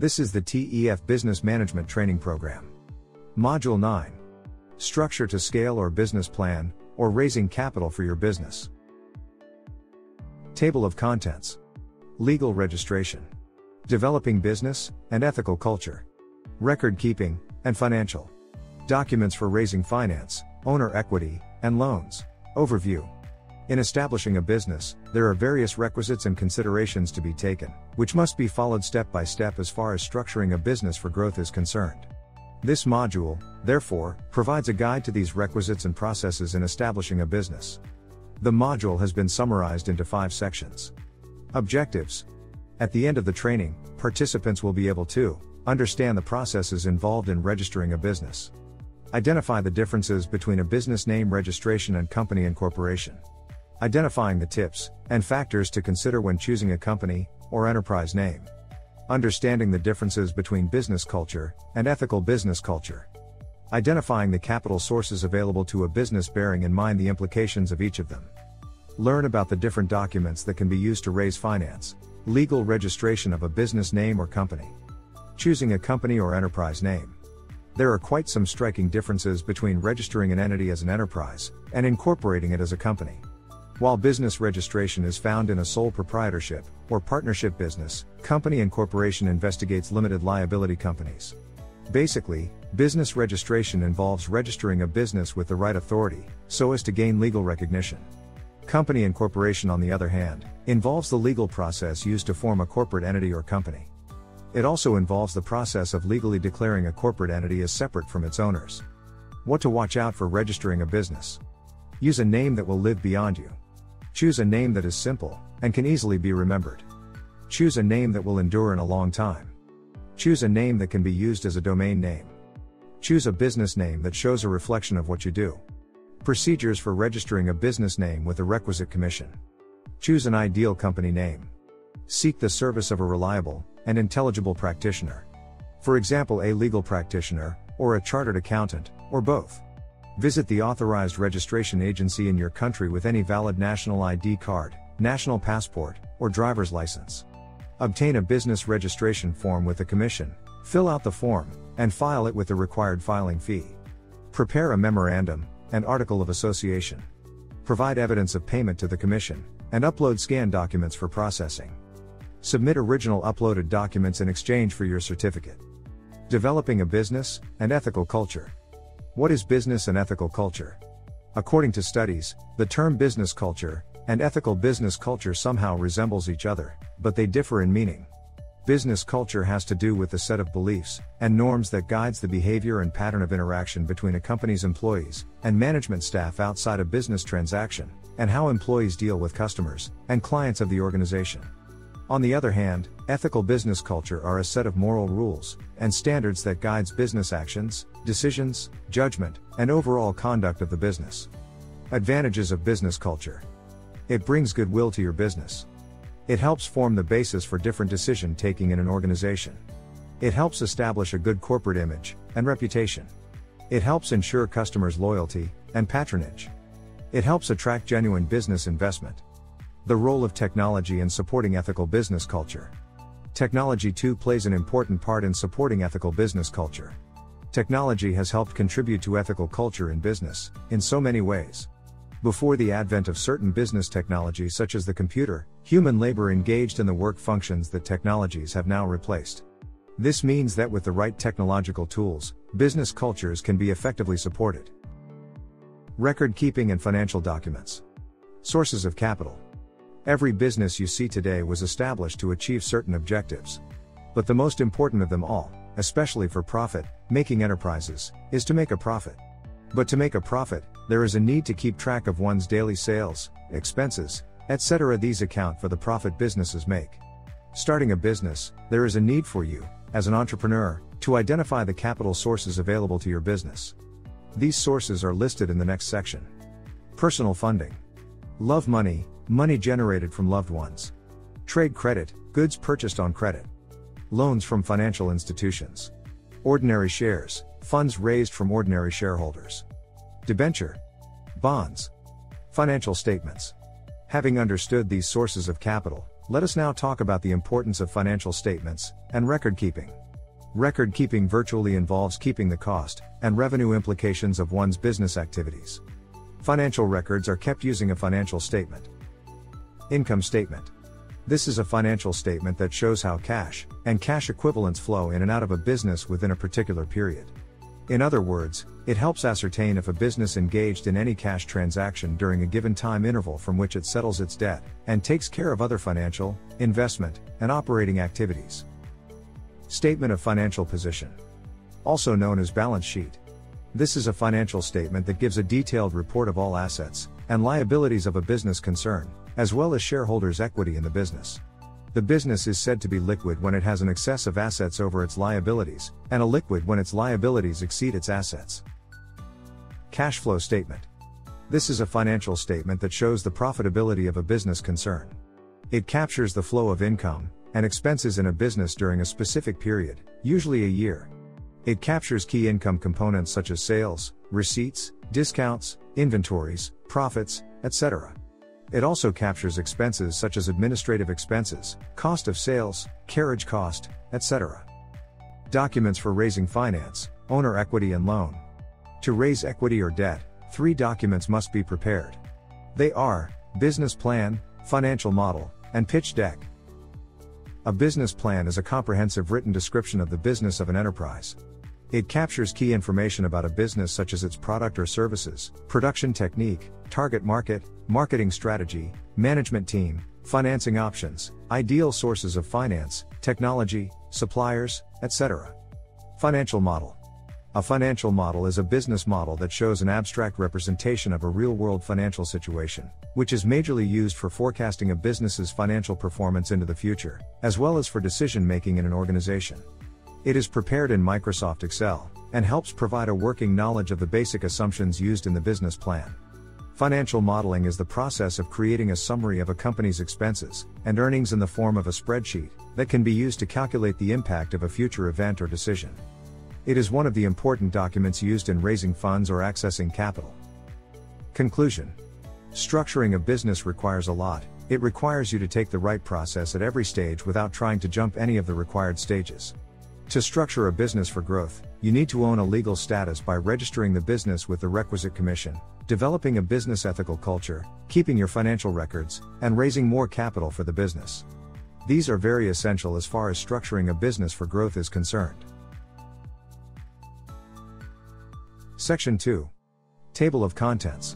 This is the TEF Business Management Training Program. Module 9. Structure to scale or business plan, or raising capital for your business. Table of contents. Legal registration. Developing business, and ethical culture. Record keeping, and financial. Documents for raising finance, owner equity, and loans. Overview. In establishing a business, there are various requisites and considerations to be taken, which must be followed step by step as far as structuring a business for growth is concerned. This module, therefore, provides a guide to these requisites and processes in establishing a business. The module has been summarized into 5 sections. Objectives. At the end of the training, participants will be able to understand the processes involved in registering a business. Identify the differences between a business name registration and company incorporation. Identifying the tips and factors to consider when choosing a company or enterprise name. Understanding the differences between business culture and ethical business culture. Identifying the capital sources available to a business bearing in mind the implications of each of them. Learn about the different documents that can be used to raise finance. Legal registration of a business name or company. Choosing a company or enterprise name. There are quite some striking differences between registering an entity as an enterprise and incorporating it as a company. While business registration is found in a sole proprietorship or partnership business, company incorporation investigates limited liability companies. Basically, business registration involves registering a business with the right authority, so as to gain legal recognition. Company incorporation, on the other hand, involves the legal process used to form a corporate entity or company. It also involves the process of legally declaring a corporate entity as separate from its owners. What to watch out for registering a business. Use a name that will live beyond you. Choose a name that is simple and can easily be remembered. Choose a name that will endure in a long time. Choose a name that can be used as a domain name. Choose a business name that shows a reflection of what you do. Procedures for registering a business name with the requisite commission. Choose an ideal company name. Seek the service of a reliable and intelligible practitioner. For example, a legal practitioner, or a chartered accountant, or both. Visit the authorized registration agency in your country with any valid national ID card, national passport, or driver's license. Obtain a business registration form with the commission, fill out the form, and file it with the required filing fee. Prepare a memorandum, and article of association. Provide evidence of payment to the commission, and upload scanned documents for processing. Submit original uploaded documents in exchange for your certificate. Developing a business and ethical culture. What is business and ethical culture? According to studies, the term business culture and ethical business culture somehow resembles each other, but they differ in meaning. Business culture has to do with the set of beliefs and norms that guides the behavior and pattern of interaction between a company's employees and management staff outside a business transaction, and how employees deal with customers and clients of the organization. On the other hand, ethical business culture are a set of moral rules and standards that guides business actions, decisions, judgment, and overall conduct of the business. Advantages of business culture. It brings goodwill to your business. It helps form the basis for different decision taking in an organization. It helps establish a good corporate image and reputation. It helps ensure customers' loyalty and patronage. It helps attract genuine business investment. The role of technology in supporting ethical business culture. Technology too plays an important part in supporting ethical business culture. Technology has helped contribute to ethical culture in business, in so many ways. Before the advent of certain business technology such as the computer, human labor engaged in the work functions that technologies have now replaced. This means that with the right technological tools, business cultures can be effectively supported. Record keeping and financial documents. Sources of capital. Every business you see today was established to achieve certain objectives. But the most important of them all, especially for profit-making enterprises, is to make a profit. But to make a profit, there is a need to keep track of one's daily sales, expenses, etc. These account for the profit businesses make. Starting a business, there is a need for you, as an entrepreneur, to identify the capital sources available to your business. These sources are listed in the next section. Personal funding. Love money, money generated from loved ones. Trade credit, goods purchased on credit. Loans from financial institutions. Ordinary shares, funds raised from ordinary shareholders. Debenture. Bonds. Financial statements. Having understood these sources of capital, Let us now talk about the importance of financial statements and record keeping. Record keeping virtually involves keeping the cost and revenue implications of one's business activities. Financial records are kept using a financial statement. Income statement. This is a financial statement that shows how cash and cash equivalents flow in and out of a business within a particular period. In other words, it helps ascertain if a business engaged in any cash transaction during a given time interval from which it settles its debt and takes care of other financial, investment, and operating activities. Statement of financial position. Also known as balance sheet. This is a financial statement that gives a detailed report of all assets and liabilities of a business concern, as well as shareholders' equity in the business. The business is said to be liquid when it has an excess of assets over its liabilities, and illiquid when its liabilities exceed its assets. Cash flow statement. This is a financial statement that shows the profitability of a business concern. It captures the flow of income and expenses in a business during a specific period, usually a year. It captures key income components such as sales, receipts, discounts, inventories, profits, etc. It also captures expenses such as administrative expenses, cost of sales, carriage cost, etc. Documents for raising finance, owner equity and loan. To raise equity or debt, 3 documents must be prepared. They are business plan, financial model, and pitch deck. A business plan is a comprehensive written description of the business of an enterprise. It captures key information about a business such as its product or services, production technique, target market, marketing strategy, management team, financing options, ideal sources of finance, technology, suppliers, etc. Financial model. A financial model is a business model that shows an abstract representation of a real-world financial situation, which is majorly used for forecasting a business's financial performance into the future, as well as for decision-making in an organization. It is prepared in Microsoft Excel, and helps provide a working knowledge of the basic assumptions used in the business plan. Financial modeling is the process of creating a summary of a company's expenses and earnings in the form of a spreadsheet that can be used to calculate the impact of a future event or decision. It is one of the important documents used in raising funds or accessing capital. Conclusion. Structuring a business requires a lot. It requires you to take the right process at every stage without trying to jump any of the required stages. To structure a business for growth, you need to own a legal status by registering the business with the requisite commission, developing a business ethical culture, keeping your financial records, and raising more capital for the business. These are very essential as far as structuring a business for growth is concerned. Section 2. Table of Contents.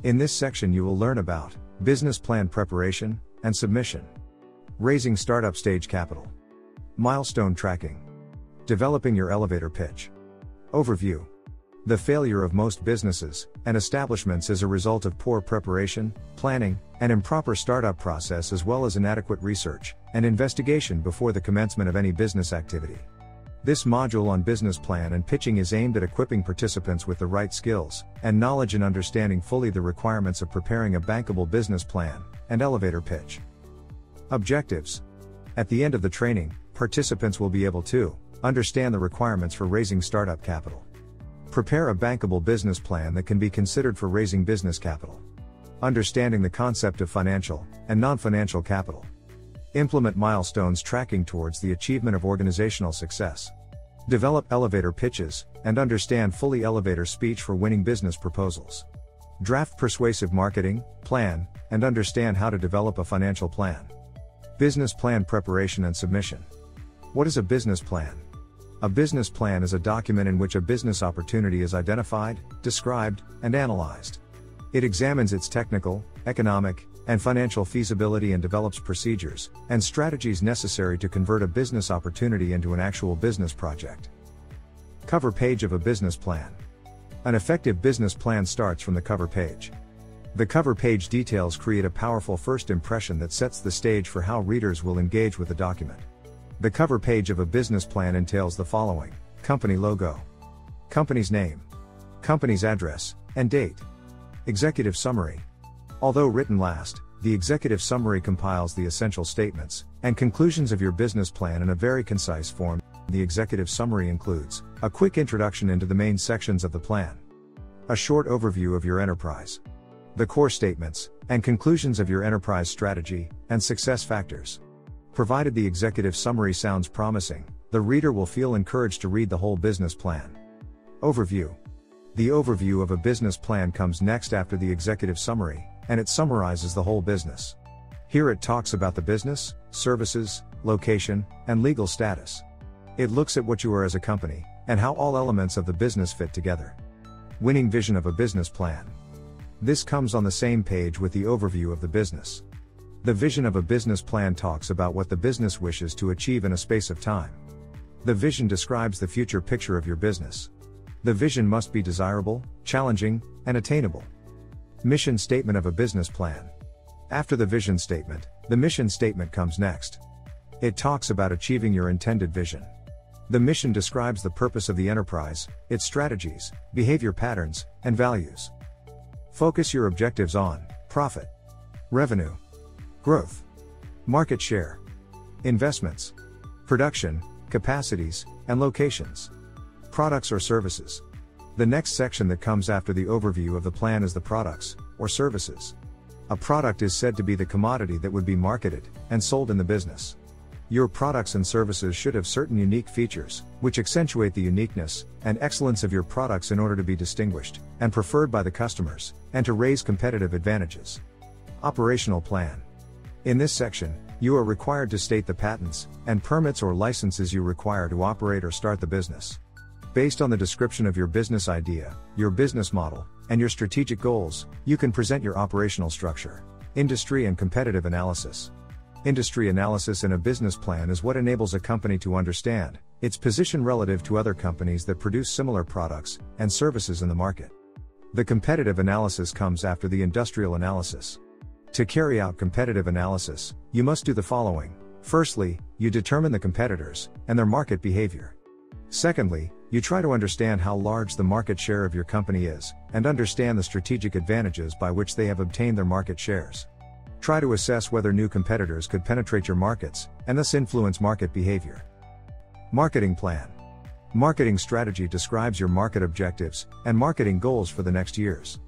In this section you will learn about business plan preparation and submission, raising startup stage capital, milestone tracking, developing your elevator pitch. Overview. The failure of most businesses and establishments is a result of poor preparation, planning, and improper startup process as well as inadequate research and investigation before the commencement of any business activity. This module on business plan and pitching is aimed at equipping participants with the right skills and knowledge in understanding fully the requirements of preparing a bankable business plan and elevator pitch. Objectives. At the end of the training, participants will be able to understand the requirements for raising startup capital. Prepare a bankable business plan that can be considered for raising business capital. Understanding the concept of financial and non-financial capital. Implement milestones tracking towards the achievement of organizational success. Develop elevator pitches and understand fully elevator speech for winning business proposals. Draft persuasive marketing plan and understand how to develop a financial plan. Business plan preparation and submission. What is a business plan? A business plan is a document in which a business opportunity is identified, described, and analyzed. It examines its technical, economic, and financial feasibility and develops procedures and strategies necessary to convert a business opportunity into an actual business project. Cover page of a business plan. An effective business plan starts from the cover page. The cover page details create a powerful first impression that sets the stage for how readers will engage with the document. The cover page of a business plan entails the following: company logo, company's name, company's address, and date. Executive summary. Although written last, the executive summary compiles the essential statements and conclusions of your business plan in a very concise form. The executive summary includes a quick introduction into the main sections of the plan, a short overview of your enterprise, the core statements and conclusions of your enterprise strategy, and success factors. Provided the executive summary sounds promising, the reader will feel encouraged to read the whole business plan. Overview. The overview of a business plan comes next after the executive summary, and it summarizes the whole business. Here it talks about the business, services, location, and legal status. It looks at what you are as a company, and how all elements of the business fit together. Winning vision of a business plan. This comes on the same page with the overview of the business. The vision of a business plan talks about what the business wishes to achieve in a space of time. The vision describes the future picture of your business. The vision must be desirable, challenging, and attainable. Mission statement of a business plan. After the vision statement, the mission statement comes next. It talks about achieving your intended vision. The mission describes the purpose of the enterprise, its strategies, behavior patterns, and values. Focus your objectives on profit, revenue, growth, market share, investments, production, capacities, and locations, products or services. The next section that comes after the overview of the plan is the products, or services. A product is said to be the commodity that would be marketed and sold in the business. Your products and services should have certain unique features, which accentuate the uniqueness and excellence of your products in order to be distinguished and preferred by the customers, and to raise competitive advantages. Operational plan. In this section, you are required to state the patents and permits or licenses you require to operate or start the business. Based on the description of your business idea, your business model, and your strategic goals, you can present your operational structure. Industry and competitive analysis. Industry analysis in a business plan is what enables a company to understand its position relative to other companies that produce similar products and services in the market. The competitive analysis comes after the industrial analysis. To carry out competitive analysis, you must do the following. Firstly, you determine the competitors and their market behavior. Secondly, you try to understand how large the market share of your company is, and understand the strategic advantages by which they have obtained their market shares. Try to assess whether new competitors could penetrate your markets, and thus influence market behavior. Marketing plan. Marketing strategy describes your market objectives and marketing goals for the next years.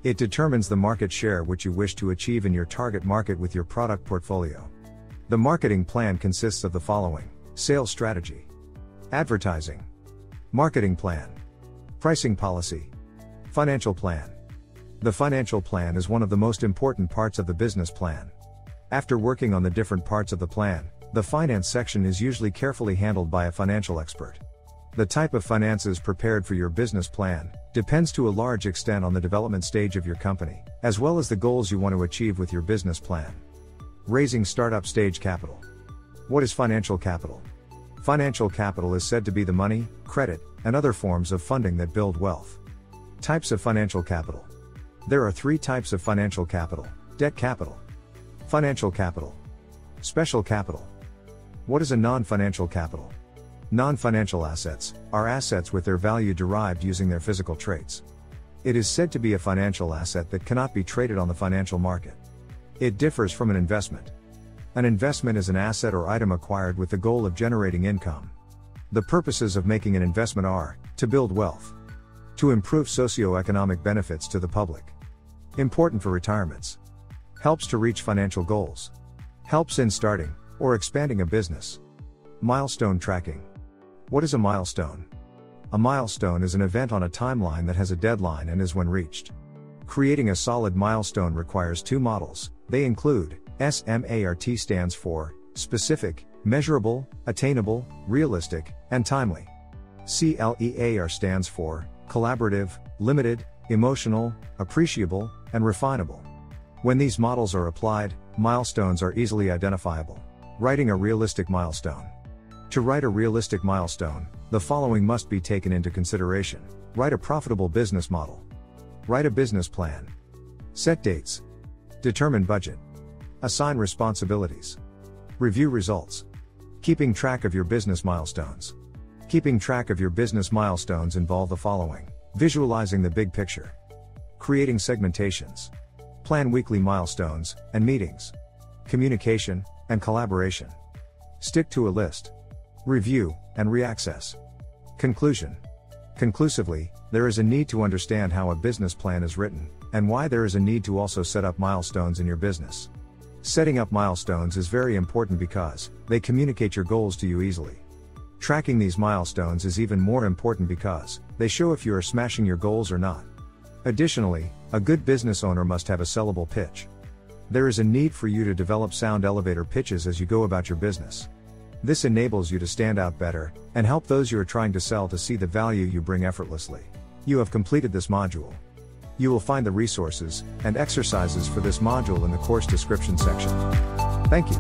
It determines the market share which you wish to achieve in your target market with your product portfolio. The marketing plan consists of the following: sales strategy, advertising, marketing plan, pricing policy, financial plan. The financial plan is one of the most important parts of the business plan. After working on the different parts of the plan, the finance section is usually carefully handled by a financial expert. The type of finances prepared for your business plan depends to a large extent on the development stage of your company, as well as the goals you want to achieve with your business plan. Raising startup stage capital. What is financial capital? Financial capital is said to be the money, credit, and other forms of funding that build wealth. Types of financial capital. There are three types of financial capital: debt capital, financial capital, special capital. What is a non-financial capital? Non-financial assets are assets with their value derived using their physical traits. It is said to be a financial asset that cannot be traded on the financial market. It differs from an investment. An investment is an asset or item acquired with the goal of generating income. The purposes of making an investment are to build wealth, to improve socio-economic benefits to the public, important for retirements, helps to reach financial goals, helps in starting or expanding a business. Milestone tracking. What is a milestone? A milestone is an event on a timeline that has a deadline and is when reached. Creating a solid milestone requires two models. They include SMART, stands for specific, measurable, attainable, realistic, and timely. CLEAR stands for collaborative, limited, emotional, appreciable, and refinable. When these models are applied, milestones are easily identifiable. Writing a realistic milestone. To write a realistic milestone, the following must be taken into consideration. Write a profitable business model. Write a business plan. Set dates. Determine budget. Assign responsibilities. Review results. Keeping track of your business milestones. Keeping track of your business milestones involve the following: visualizing the big picture, creating segmentations, plan weekly milestones and meetings, communication and collaboration, stick to a list, review and reaccess. Conclusion. Conclusively, there is a need to understand how a business plan is written, and why there is a need to also set up milestones in your business. Setting up milestones is very important because they communicate your goals to you easily. Tracking these milestones is even more important because they show if you are smashing your goals or not. Additionally, a good business owner must have a sellable pitch. There is a need for you to develop sound elevator pitches as you go about your business. This enables you to stand out better and help those you are trying to sell to see the value you bring effortlessly. You have completed this module. You will find the resources and exercises for this module in the course description section. Thank you.